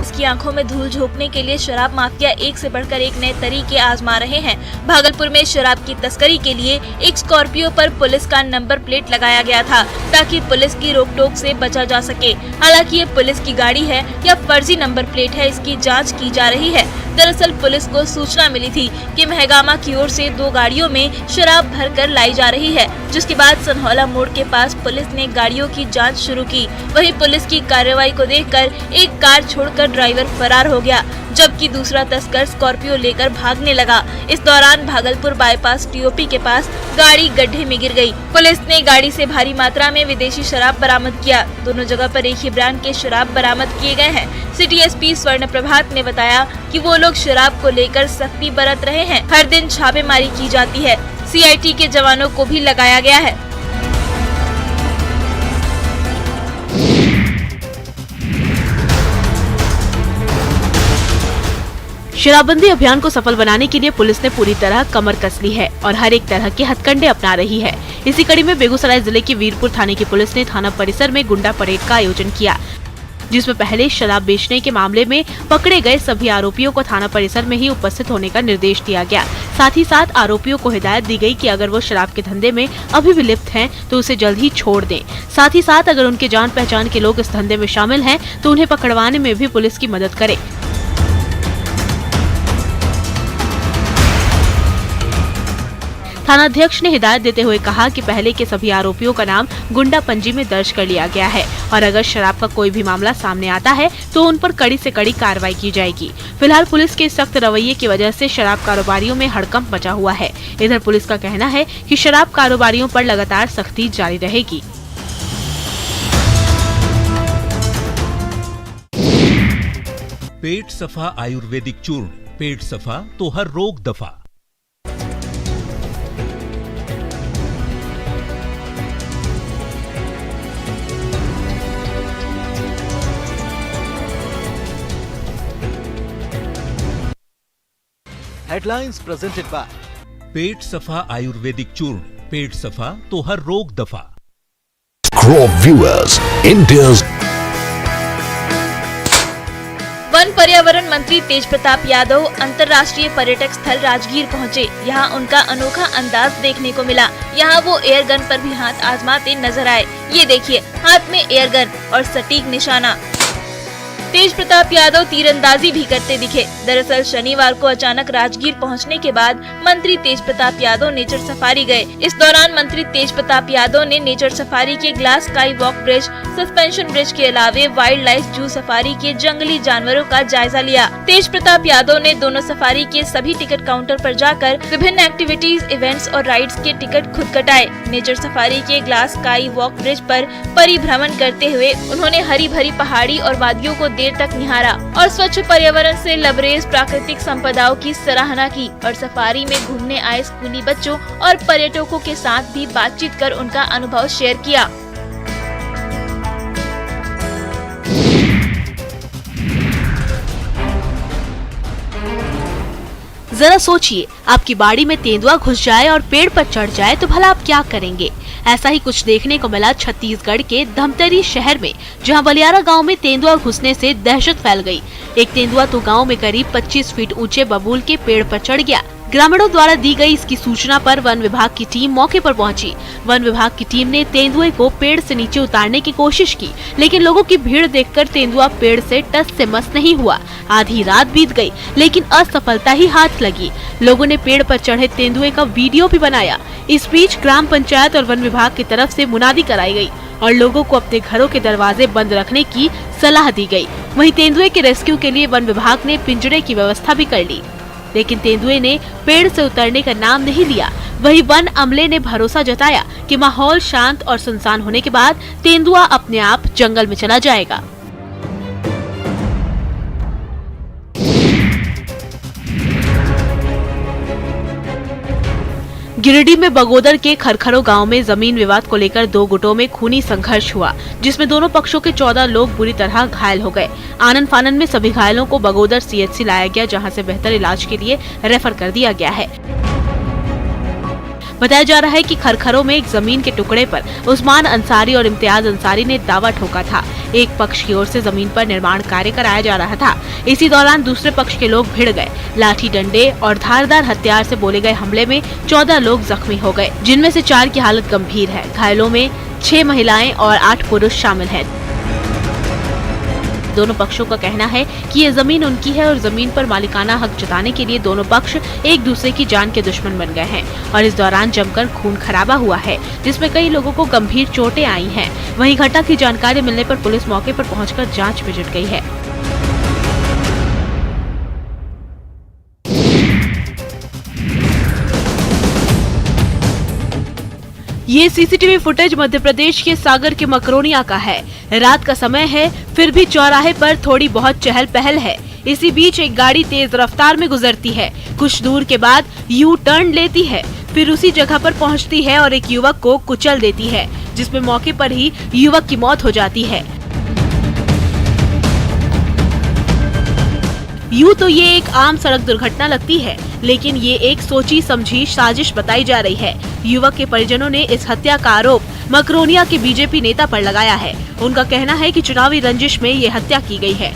उसकी आंखों में धूल झोंकने के लिए शराब माफिया एक से बढ़कर एक नए तरीके आजमा रहे हैं। भागलपुर में शराब की तस्करी के लिए एक स्कॉर्पियो पर पुलिस का नंबर प्लेट लगाया गया था ताकि पुलिस की रोक टोक से बचा जा सके। हालांकि ये पुलिस की गाड़ी है या फर्जी नंबर प्लेट है, इसकी जांच की जा रही है। दरअसल पुलिस को सूचना मिली थी कि महगामा की ओर से 2 गाड़ियों में शराब भरकर लाई जा रही है, जिसके बाद सनहौला मोड़ के पास पुलिस ने गाड़ियों की जांच शुरू की। वहीं पुलिस की कार्रवाई को देखकर एक कार छोड़कर ड्राइवर फरार हो गया, जबकि दूसरा तस्कर स्कॉर्पियो लेकर भागने लगा। इस दौरान भागलपुर बाईपास टीओपी के पास गाड़ी गड्ढे में गिर गई। पुलिस ने गाड़ी से भारी मात्रा में विदेशी शराब बरामद किया। दोनों जगह पर एक ही ब्रांड के शराब बरामद किए गए हैं। सिटी एसपी स्वर्ण प्रभात ने बताया कि वो लोग शराब को लेकर सख्ती बरत रहे हैं। हर दिन छापेमारी की जाती है। सीआईटी के जवानों को भी लगाया गया है। शराबबंदी अभियान को सफल बनाने के लिए पुलिस ने पूरी तरह कमर कस ली है और हर एक तरह के हथकंडे अपना रही है। इसी कड़ी में बेगूसराय जिले के वीरपुर थाने की पुलिस ने थाना परिसर में गुंडा परेड का आयोजन किया, जिसमें पहले शराब बेचने के मामले में पकड़े गए सभी आरोपियों को थाना परिसर में ही उपस्थित होने का निर्देश दिया गया। साथ ही साथ आरोपियों को हिदायत दी गई कि अगर वो शराब के धंधे में अभी भी लिप्त हैं तो उसे जल्द ही छोड़ दें। साथ ही साथ अगर उनके जान पहचान के लोग इस धंधे में शामिल हैं तो उन्हें पकड़वाने में भी पुलिस की मदद करें। थानाध्यक्ष ने हिदायत देते हुए कहा कि पहले के सभी आरोपियों का नाम गुंडा पंजी में दर्ज कर लिया गया है और अगर शराब का कोई भी मामला सामने आता है तो उन पर कड़ी से कड़ी कार्रवाई की जाएगी। फिलहाल पुलिस के सख्त रवैये की वजह से शराब कारोबारियों में हड़कंप मचा हुआ है। इधर पुलिस का कहना है कि शराब कारोबारियों पर लगातार सख्ती जारी रहेगी। पेट सफा आयुर्वेदिक चूर्ण, पेट सफा तो हर रोग दफा। Headlines presented by पेट सफा आयुर्वेदिक चूर्ण, पेट सफा तो हर रोग दफा। Crop Viewers, India's वन पर्यावरण मंत्री तेज प्रताप यादव अंतर्राष्ट्रीय पर्यटक स्थल राजगीर पहुंचे। यहां उनका अनोखा अंदाज देखने को मिला। यहां वो एयर गन पर भी हाथ आजमाते नजर आए। ये देखिए, हाथ में एयर गन और सटीक निशाना। तेज प्रताप यादव तीरंदाजी भी करते दिखे। दरअसल शनिवार को अचानक राजगीर पहुंचने के बाद मंत्री तेज प्रताप यादव नेचर सफारी गए। इस दौरान मंत्री तेज प्रताप यादव ने नेचर सफारी के glass sky walk bridge, suspension bridge के अलावे वाइल्ड लाइफ जू सफारी के जंगली जानवरों का जायजा लिया। तेज प्रताप यादव ने दोनों सफारी के सभी टिकट काउंटर पर जाकर विभिन्न एक्टिविटीज, इवेंट्स और राइड्स के टिकट खुद कटाए। नेचर सफारी के ग्लास स्काई वॉक ब्रिज पर परिभ्रमण करते हुए उन्होंने हरी भरी पहाड़ी और वादियों को देर तक निहारा और स्वच्छ पर्यावरण से लबरेज प्राकृतिक संपदाओं की सराहना की और सफारी में घूमने आए स्कूली बच्चों और पर्यटकों के साथ भी बातचीत कर उनका अनुभव शेयर किया। जरा सोचिए, आपकी बाड़ी में तेंदुआ घुस जाए और पेड़ पर चढ़ जाए तो भला आप क्या करेंगे? ऐसा ही कुछ देखने को मिला छत्तीसगढ़ के धमतरी शहर में, जहां बलियारा गांव में तेंदुआ घुसने से दहशत फैल गई। एक तेंदुआ तो गांव में करीब 25 फीट ऊंचे बबूल के पेड़ पर चढ़ गया। ग्रामीणों द्वारा दी गई इसकी सूचना पर वन विभाग की टीम मौके पर पहुंची। वन विभाग की टीम ने तेंदुए को पेड़ से नीचे उतारने की कोशिश की, लेकिन लोगों की भीड़ देखकर तेंदुआ पेड़ से टस से मस नहीं हुआ। आधी रात बीत गई, लेकिन असफलता ही हाथ लगी। लोगों ने पेड़ पर चढ़े तेंदुए का वीडियो भी बनाया। इस बीच ग्राम पंचायत और वन विभाग की तरफ से मुनादी कराई गई और लोगों को अपने घरों के दरवाजे बंद रखने की सलाह दी गई। वहीं तेंदुए के रेस्क्यू के लिए वन विभाग ने पिंजरे की व्यवस्था भी कर ली, लेकिन तेंदुए ने पेड़ से उतरने का नाम नहीं लिया। वहीं वन अमले ने भरोसा जताया कि माहौल शांत और सुनसान होने के बाद तेंदुआ अपने आप जंगल में चला जाएगा। गिरिडीह में बगोदर के खरखरो गांव में जमीन विवाद को लेकर 2 गुटों में खूनी संघर्ष हुआ, जिसमें दोनों पक्षों के 14 लोग बुरी तरह घायल हो गए। आनन फानन में सभी घायलों को बगोदर सीएचसी लाया गया, जहां से बेहतर इलाज के लिए रेफर कर दिया गया है। बताया जा रहा है कि खरखरो में एक जमीन के टुकड़े पर उस्मान अंसारी और इम्तियाज अंसारी ने दावा ठोका था एक पक्ष की ओर से जमीन पर निर्माण कार्य कराया जा रहा था। इसी दौरान दूसरे पक्ष के लोग भिड़ गए। लाठी डंडे और धारदार हथियार से बोले गए हमले में 14 लोग जख्मी हो गए, जिनमें से 4 की हालत गंभीर है। घायलों में 6 महिलाएं और 8 पुरुष शामिल हैं। दोनों पक्षों का कहना है कि ये जमीन उनकी है और जमीन पर मालिकाना हक जताने के लिए दोनों पक्ष एक दूसरे की जान के दुश्मन बन गए हैं और इस दौरान जमकर खून खराबा हुआ है, जिसमें कई लोगों को गंभीर चोटें आई हैं। वहीं घटना की जानकारी मिलने पर पुलिस मौके पर पहुंचकर जांच में जुट गई है। ये सीसीटीवी फुटेज मध्य प्रदेश के सागर के मकरोनिया का है। रात का समय है, फिर भी चौराहे पर थोड़ी बहुत चहल पहल है। इसी बीच एक गाड़ी तेज रफ्तार में गुजरती है। कुछ दूर के बाद यू टर्न लेती है, फिर उसी जगह पर पहुंचती है और एक युवक को कुचल देती है, जिसमें मौके पर ही युवक की मौत हो जाती है। यूं तो ये एक आम सड़क दुर्घटना लगती है, लेकिन ये एक सोची समझी साजिश बताई जा रही है। युवक के परिजनों ने इस हत्या का आरोप मकरोनिया के बीजेपी नेता पर लगाया है। उनका कहना है कि चुनावी रंजिश में ये हत्या की गई है।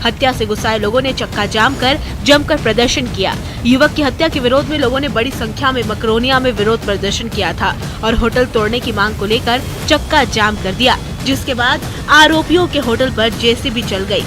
हत्या से गुस्साए लोगों ने चक्का जाम कर जमकर प्रदर्शन किया। युवक की हत्या के विरोध में लोगों ने बड़ी संख्या में मकरोनिया में विरोध प्रदर्शन किया था और होटल तोड़ने की मांग को लेकर चक्का जाम कर दिया, जिसके बाद आरोपियों के होटल पर जेसीबी चल गयी।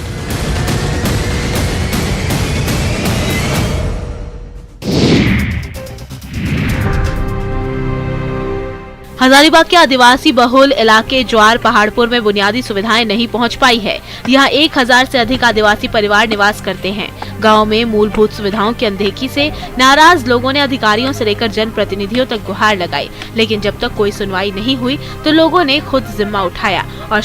हजारीबाग के आदिवासी बहुल इलाके ज्वार पहाड़पुर में बुनियादी सुविधाएं नहीं पहुंच पाई है। यहाँ 1000 से अधिक आदिवासी परिवार निवास करते हैं। गांव में मूलभूत सुविधाओं की अनदेखी से नाराज लोगों ने अधिकारियों से लेकर जनप्रतिनिधियों तक गुहार लगाई, लेकिन जब तक कोई सुनवाई नहीं हुई तो लोगों ने खुद जिम्मा उठाया और